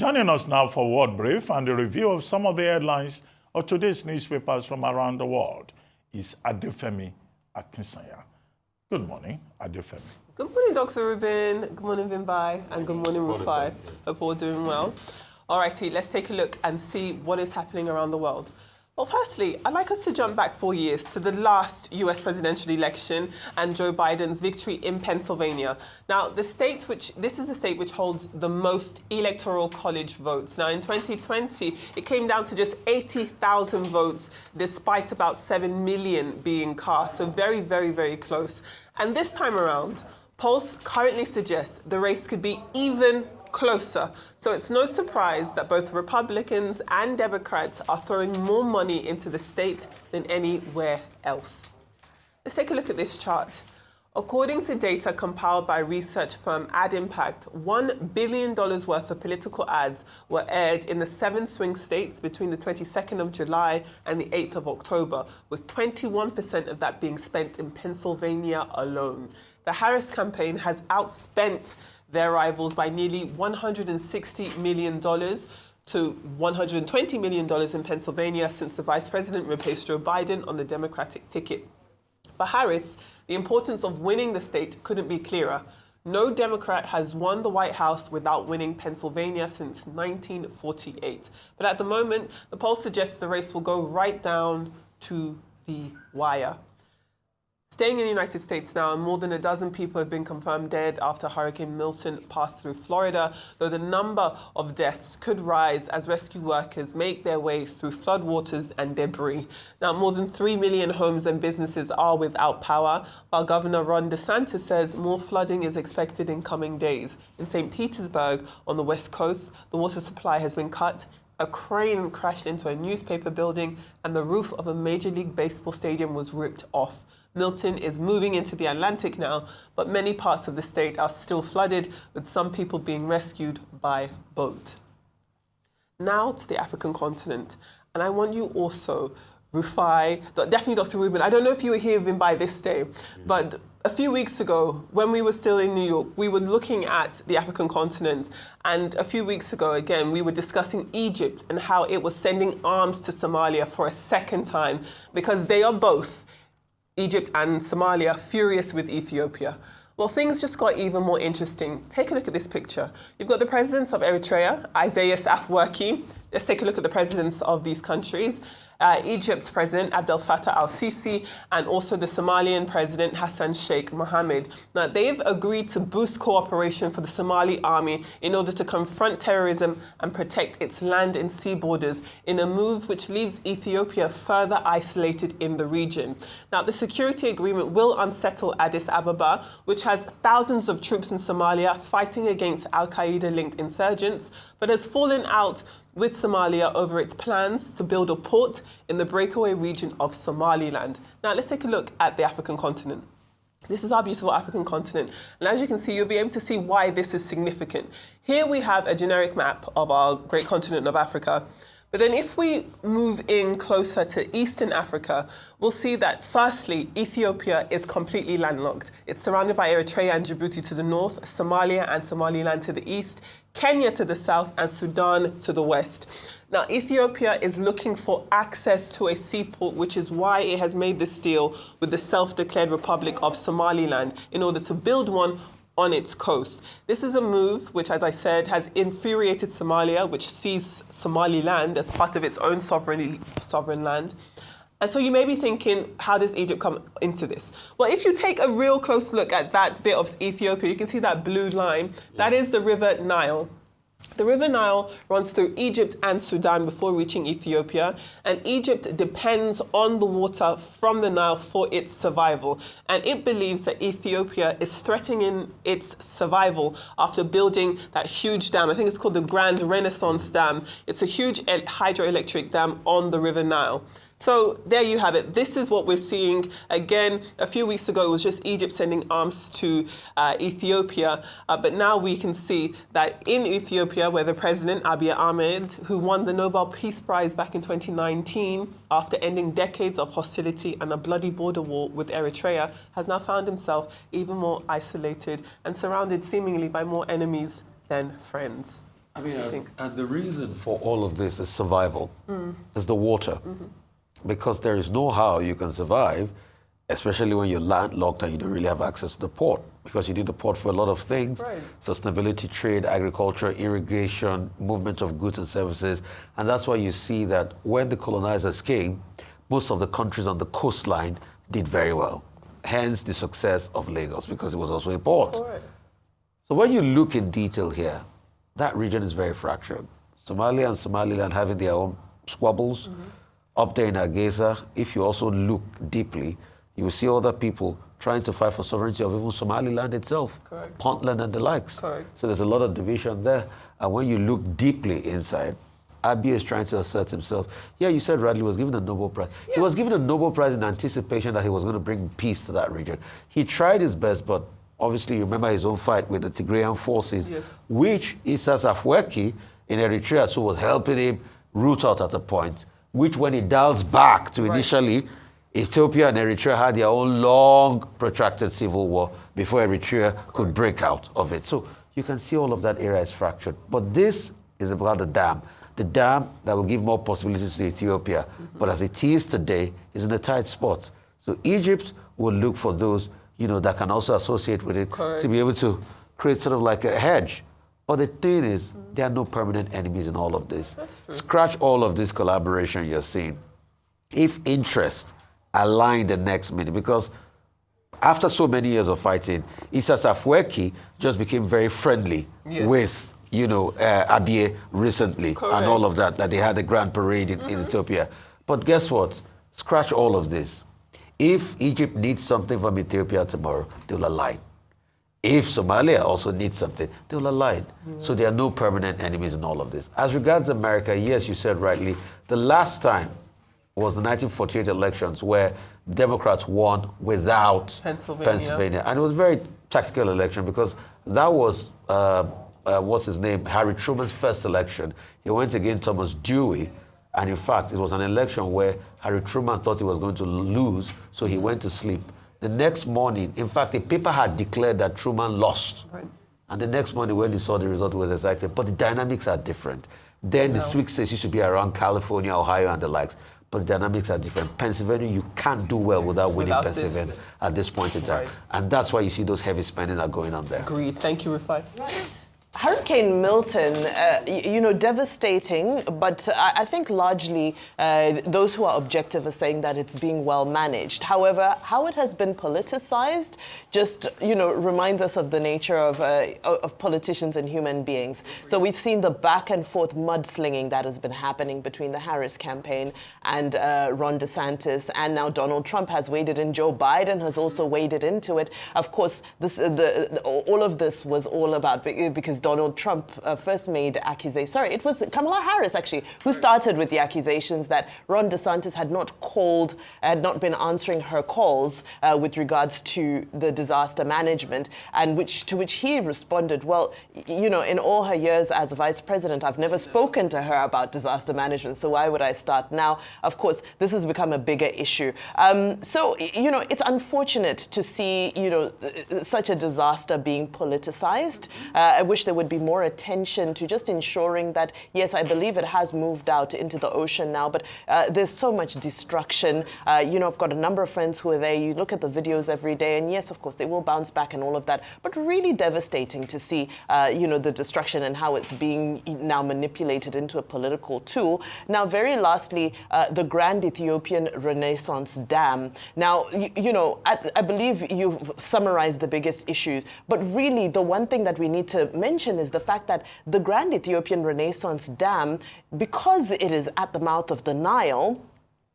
Joining us now for World Brief and a review of some of the headlines of today's newspapers from around the world is Adefemi Akinsanya. Good morning, Adefemi. Good morning, Dr. Rubin. Good morning, Vimbai. And good morning, Rufai. Hope all doing well. Alrighty, let's take a look and see what is happening around the world. Well, firstly, I'd like us to jump back 4 years to the last US presidential election and Joe Biden's victory in Pennsylvania. Now, this is the state which holds the most electoral college votes. Now, in 2020, it came down to just 80,000 votes, despite about 7 million being cast. So very, very, very close. And this time around, polls currently suggest the race could be even closer. So it's no surprise that both Republicans and Democrats are throwing more money into the state than anywhere else. Let's take a look at this chart. According to data compiled by research firm AdImpact, $1 billion worth of political ads were aired in the 7 swing states between the 22nd of July and the 8th of October, with 21% of that being spent in Pennsylvania alone. The Harris campaign has outspent their rivals by nearly $160 million to $120 million in Pennsylvania since the vice president replaced Joe Biden on the Democratic ticket. For Harris, the importance of winning the state couldn't be clearer. No Democrat has won the White House without winning Pennsylvania since 1948. But at the moment, the poll suggests the race will go right down to the wire. Staying in the United States now, more than a dozen people have been confirmed dead after Hurricane Milton passed through Florida, though the number of deaths could rise as rescue workers make their way through floodwaters and debris. Now, more than 3 million homes and businesses are without power, while Governor Ron DeSantis says more flooding is expected in coming days. In St. Petersburg, on the west coast, the water supply has been cut. A crane crashed into a newspaper building and the roof of a Major League Baseball stadium was ripped off. Milton is moving into the Atlantic now, but many parts of the state are still flooded, with some people being rescued by boat. Now to the African continent, and I want you also, Rufai, definitely Dr. Rubin, I don't know if you were here even by this day, but a few weeks ago, when we were still in New York, we were looking at the African continent. And a few weeks ago, again, we were discussing Egypt and how it was sending arms to Somalia for a second time, because they are both, Egypt and Somalia, furious with Ethiopia. Well, things just got even more interesting. Take a look at this picture. You've got the presidents of Eritrea, Isaias Afwerki. Let's take a look at the presidents of these countries. Egypt's president, Abdel Fattah al-Sisi, and also the Somalian president, Hassan Sheikh Mohammed. Now, they've agreed to boost cooperation for the Somali army in order to confront terrorism and protect its land and sea borders in a move which leaves Ethiopia further isolated in the region. Now, the security agreement will unsettle Addis Ababa, which has thousands of troops in Somalia fighting against al-Qaeda-linked insurgents, but has fallen out with Somalia over its plans to build a port in the breakaway region of Somaliland. Now, let's take a look at the African continent. This is our beautiful African continent. And as you can see, you'll be able to see why this is significant. Here we have a generic map of our great continent of Africa. But then if we move in closer to Eastern Africa, we'll see that firstly, Ethiopia is completely landlocked. It's surrounded by Eritrea and Djibouti to the north, Somalia and Somaliland to the east, Kenya to the south, and Sudan to the west. Now, Ethiopia is looking for access to a seaport, which is why it has made this deal with the self-declared Republic of Somaliland in order to build one on its coast. This is a move which, as I said, has infuriated Somalia, which sees Somaliland as part of its own sovereign land. And so you may be thinking, how does Egypt come into this? Well, if you take a real close look at that bit of Ethiopia, you can see that blue line. That is the River Nile. The River Nile runs through Egypt and Sudan before reaching Ethiopia, and Egypt depends on the water from the Nile for its survival. And it believes that Ethiopia is threatening its survival after building that huge dam. I think it's called the Grand Renaissance Dam. It's a huge hydroelectric dam on the River Nile. So there you have it. This is what we're seeing. Again, a few weeks ago, it was just Egypt sending arms to Ethiopia. But now we can see that in Ethiopia, where the president, Abiy Ahmed, who won the Nobel Peace Prize back in 2019, after ending decades of hostility and a bloody border war with Eritrea, has now found himself even more isolated and surrounded seemingly by more enemies than friends. I mean, and the reason for all of this is survival, is the water. Because there is no how you can survive, especially when you're landlocked and you don't really have access to the port, because you need the port for a lot of things, sustainability, trade, agriculture, irrigation, movement of goods and services. And that's why you see that when the colonizers came, most of the countries on the coastline did very well. Hence the success of Lagos, because it was also a port. So when you look in detail here, that region is very fractured. Somalia and Somaliland having their own squabbles. Up there in Hargeisa, if you also look deeply, you will see other people trying to fight for sovereignty of even Somaliland itself, Puntland and the likes. So there's a lot of division there. And when you look deeply inside, Abiy is trying to assert himself. Yeah, you said Radley was given a Nobel Prize. He was given a Nobel Prize in anticipation that he was going to bring peace to that region. He tried his best, but obviously you remember his own fight with the Tigrayan forces, which Isas Afwerki in Eritrea too was helping him root out at a point, which when he dials back to initially, Ethiopia and Eritrea had their own long, protracted civil war before Eritrea could break out of it. So you can see all of that area is fractured. But this is about the dam that will give more possibilities to Ethiopia. But as it is today, is in a tight spot. So Egypt will look for those, that can also associate with it to be able to create sort of like a hedge. But the thing is, there are no permanent enemies in all of this. Scratch all of this collaboration you're seeing. If interest align the next minute, because after so many years of fighting, Isas Afwerki just became very friendly with, Abiy recently and all of that they had a grand parade in Ethiopia. But guess what? Scratch all of this. If Egypt needs something from Ethiopia tomorrow, they will align. If Somalia also needs something, they will align. So there are no permanent enemies in all of this. As regards America, yes, you said rightly, the last time was the 1948 elections where Democrats won without Pennsylvania. And it was a very tactical election because that was, what's his name, Harry Truman's first election. He went against Thomas Dewey. And in fact, it was an election where Harry Truman thought he was going to lose, so he went to sleep. The next morning, in fact, the paper had declared that Truman lost. And the next morning when he saw the result, it was exactly, but the dynamics are different. Then the swing states used to be around California, Ohio, and the likes. But the dynamics are different. Pennsylvania, you can't do well without winning Pennsylvania at this point in time. And that's why you see those heavy spending are going on there. Agreed. Thank you, Rufai. Hurricane Milton, devastating, but I think largely those who are objective are saying that it's being well managed. However, how it has been politicized just, reminds us of the nature of politicians and human beings. So we've seen the back and forth mudslinging that has been happening between the Harris campaign and Ron DeSantis, and now Donald Trump has waded in. Joe Biden has also waded into it. Of course, all of this was all about because Donald Trump first made accusations. Sorry, it was Kamala Harris, actually, who started with the accusations that Ron DeSantis had not been answering her calls with regards to the disaster management, and to which he responded, well, in all her years as vice president, I've never spoken to her about disaster management, so why would I start now? Of course, this has become a bigger issue. So, it's unfortunate to see, such a disaster being politicized. I wish there would be more attention to just ensuring that, yes, I believe it has moved out into the ocean now, but there's so much destruction. I've got a number of friends who are there. You look at the videos every day, and yes, of course, they will bounce back and all of that, but really devastating to see, the destruction and how it's being now manipulated into a political tool. Now, very lastly, the Grand Ethiopian Renaissance Dam. Now, I believe you've summarized the biggest issues, but really the one thing that we need to mention is the fact that the Grand Ethiopian Renaissance Dam, because it is at the mouth of the Nile,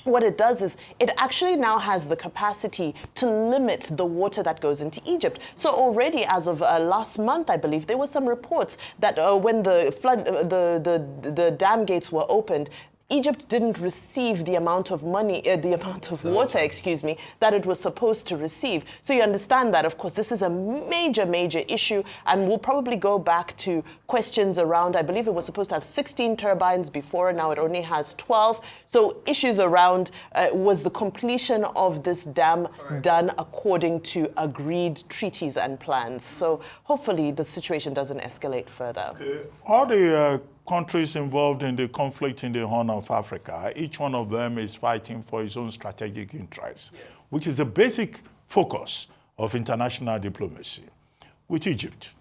what it does is it actually now has the capacity to limit the water that goes into Egypt. So already as of last month, I believe, there were some reports that when the dam gates were opened, Egypt didn't receive the amount of money, the amount of water, that it was supposed to receive. So you understand that, of course, this is a major, major issue, and we'll probably go back to questions around, I believe it was supposed to have 16 turbines before, now it only has 12. So issues around, was the completion of this dam done according to agreed treaties and plans? So hopefully the situation doesn't escalate further. All the countries involved in the conflict in the Horn of Africa, each one of them is fighting for its own strategic interests, which is the basic focus of international diplomacy. With Egypt,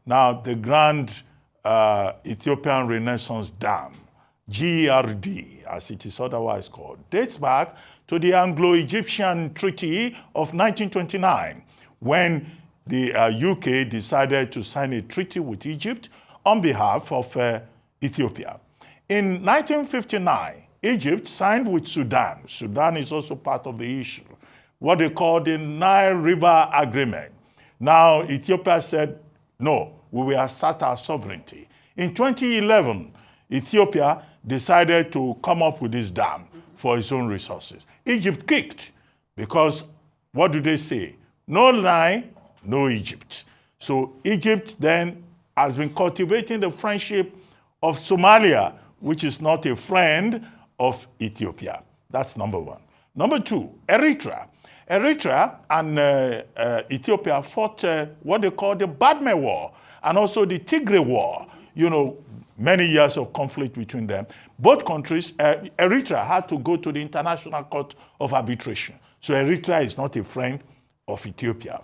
now the Grand Ethiopian Renaissance Dam, GERD, as it is otherwise called, dates back to the Anglo-Egyptian Treaty of 1929, when the UK decided to sign a treaty with Egypt on behalf of Ethiopia. In 1959, Egypt signed with Sudan. Sudan is also part of the issue, what they call the Nile River Agreement. Now, Ethiopia said, no, we will assert our sovereignty. In 2011, Ethiopia decided to come up with this dam for its own resources. Egypt kicked because, what do they say? No Nile, no Egypt. So Egypt then has been cultivating the friendship of Somalia, which is not a friend of Ethiopia. That's number one. Number two, Eritrea. Eritrea and Ethiopia fought what they call the Badme War and also the Tigray War. You know, many years of conflict between them. Both countries, Eritrea had to go to the International Court of Arbitration. So Eritrea is not a friend of Ethiopia.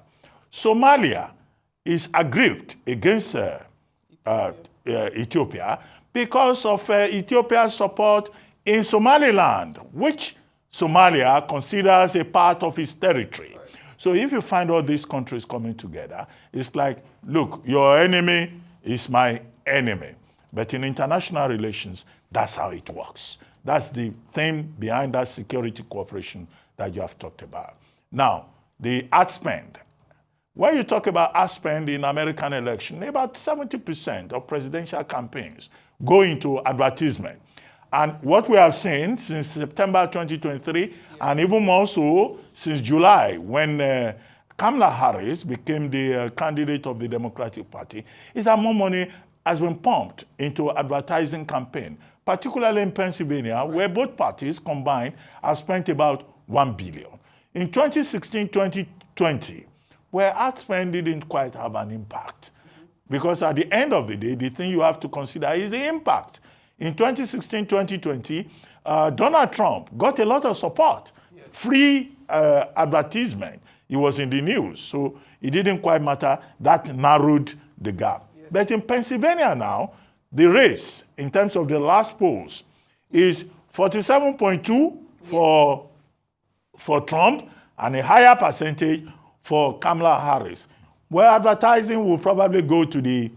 Somalia is aggrieved against Ethiopia because of Ethiopia's support in Somaliland, which Somalia considers a part of its territory. So if you find all these countries coming together, it's like, look, your enemy is my enemy. But in international relations, that's how it works. That's the thing behind that security cooperation that you have talked about. Now, the ad spend. When you talk about ad spend in American election, about 70% of presidential campaigns go into advertisement. And what we have seen since September 2023, and even more so since July, when Kamala Harris became the candidate of the Democratic Party, is that more money has been pumped into advertising campaign, particularly in Pennsylvania, where both parties combined have spent about $1 billion. In 2016-2020, where ad spend didn't quite have an impact. Because at the end of the day, the thing you have to consider is the impact. In 2016-2020, Donald Trump got a lot of support, free advertisement. He was in the news, so it didn't quite matter. That narrowed the gap. Yes. But in Pennsylvania now, the race, in terms of the last polls, is 47.2 for Trump and a higher percentage for Kamala Harris, where advertising will probably go to the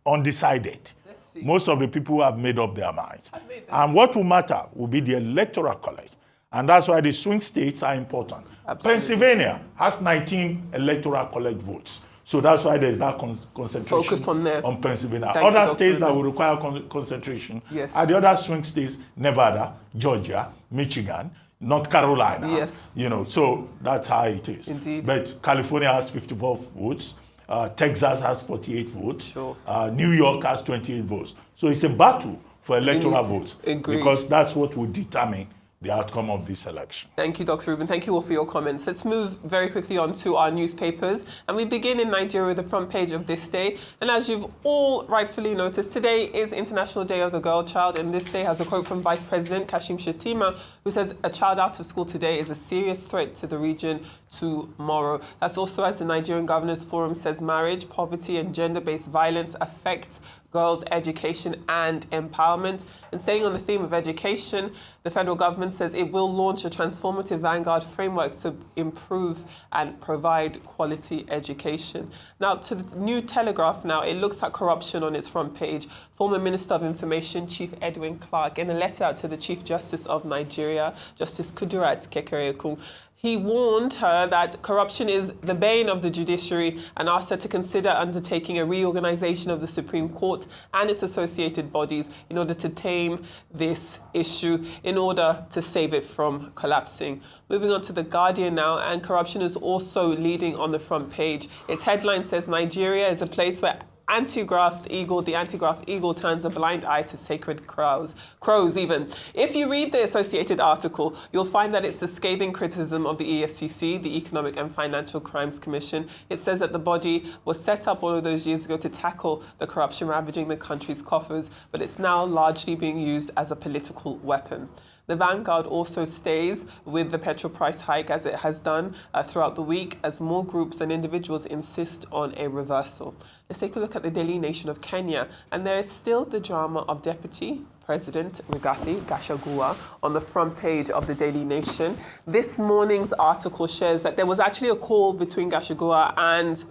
undecided. Most of the people have made up their minds. And what will matter will be the electoral college. And that's why the swing states are important. Absolutely. Pennsylvania has 19 electoral college votes. So that's why there's that concentration focus on Pennsylvania. Other states that will require concentration are the other swing states, Nevada, Georgia, Michigan, North Carolina. Yes. You know, so that's how it is. Indeed. But California has 54 votes. Texas has 48 votes. Sure. New York has 28 votes. So it's a battle for electoral votes. Agreed. Because that's what will determine the outcome of this election. Thank you, Dr. Reuben. Thank you all for your comments. Let's move very quickly on to our newspapers. And we begin in Nigeria with the front page of This Day. And as you've all rightfully noticed, today is International Day of the Girl Child. And This Day has a quote from Vice President Kashim Shettima, who says, "A child out of school today is a serious threat to the region tomorrow." That's also as the Nigerian Governors Forum says, marriage, poverty and gender-based violence affects girls' education and empowerment. And staying on the theme of education, the federal government says it will launch a transformative Vanguard framework to improve and provide quality education. Now, to the New Telegraph now, it looks at corruption on its front page. Former Minister of Information, Chief Edwin Clark, in a letter to the Chief Justice of Nigeria, Justice Kudirat Kekereekun, He warned her that corruption is the bane of the judiciary and asked her to consider undertaking a reorganization of the Supreme Court and its associated bodies in order to tame this issue, in order to save it from collapsing. Moving on to The Guardian now, and corruption is also leading on the front page. Its headline says Nigeria is a place where the anti-graft eagle turns a blind eye to sacred crows even. If you read the associated article, you'll find that it's a scathing criticism of the EFCC, the Economic and Financial Crimes Commission. It says that the body was set up all of those years ago to tackle the corruption ravaging the country's coffers, but it's now largely being used as a political weapon. The Vanguard also stays with the petrol price hike, as it has done throughout the week, as more groups and individuals insist on a reversal. Let's take a look at the Daily Nation of Kenya, and there is still the drama of Deputy President Rigathi Gachagua on the front page of the Daily Nation. This morning's article shares that there was actually a call between Gachagua and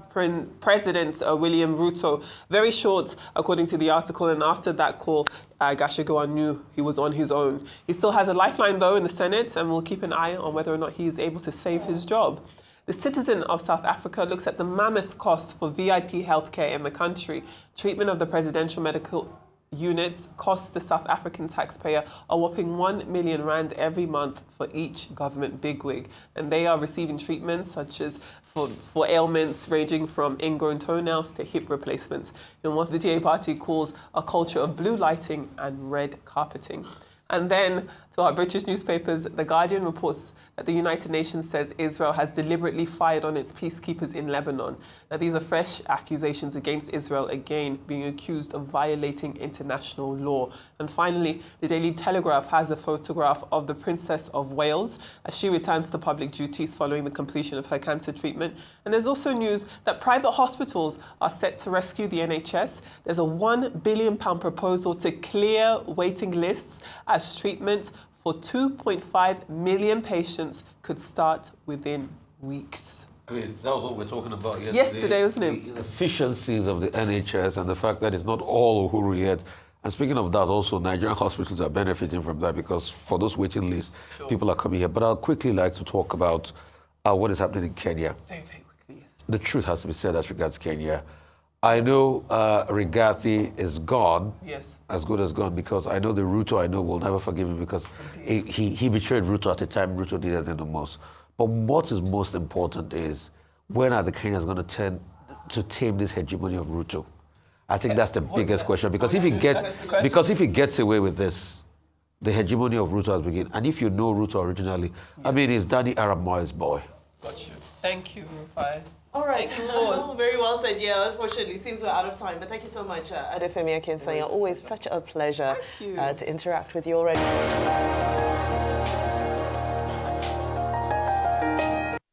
President William Ruto. Very short, according to the article, and after that call, Gachagua knew he was on his own. He still has a lifeline, though, in the Senate, and we'll keep an eye on whether or not he is able to save his job. The Citizen of South Africa looks at the mammoth costs for VIP healthcare in the country. Treatment of the presidential medical units costs the South African taxpayer a whopping 1 million rand every month for each government bigwig. And they are receiving treatments such as for ailments ranging from ingrown toenails to hip replacements in what the DA party calls a culture of blue lighting and red carpeting. And then, to our British newspapers, The Guardian reports that the United Nations says Israel has deliberately fired on its peacekeepers in Lebanon. Now, these are fresh accusations against Israel, again being accused of violating international law. And finally, the Daily Telegraph has a photograph of the Princess of Wales as she returns to public duties following the completion of her cancer treatment. And there's also news that private hospitals are set to rescue the NHS. There's a £1 billion proposal to clear waiting lists as treatment for 2.5 million patients could start within weeks. I mean, that was what we were talking about yesterday. Yesterday, wasn't it? The inefficiencies of the NHS and the fact that it's not all Uhuru yet. And speaking of that, also, Nigerian hospitals are benefiting from that because for those waiting lists, people are coming here. But I'd quickly like to talk about what is happening in Kenya. Very, very quickly, yes. The truth has to be said as regards Kenya. I know Rigathi is gone, yes, as good as gone, because I know the Ruto I know will never forgive him because he betrayed Ruto at a time Ruto needed him the most. But what is most important is, when are the Kenyans going to turn to tame this hegemony of Ruto? I think that's the biggest question, because if he gets away with this, the hegemony of Ruto has begun. And if you know Ruto originally, yes. I mean, he's Danny Arab Moy's boy. Got you. Thank you, Rufai. All right. Thank you all. Very well said. Yeah, unfortunately, seems we're out of time. But thank you so much, Adefemi Akinsanya. Always such a pleasure to interact with you already.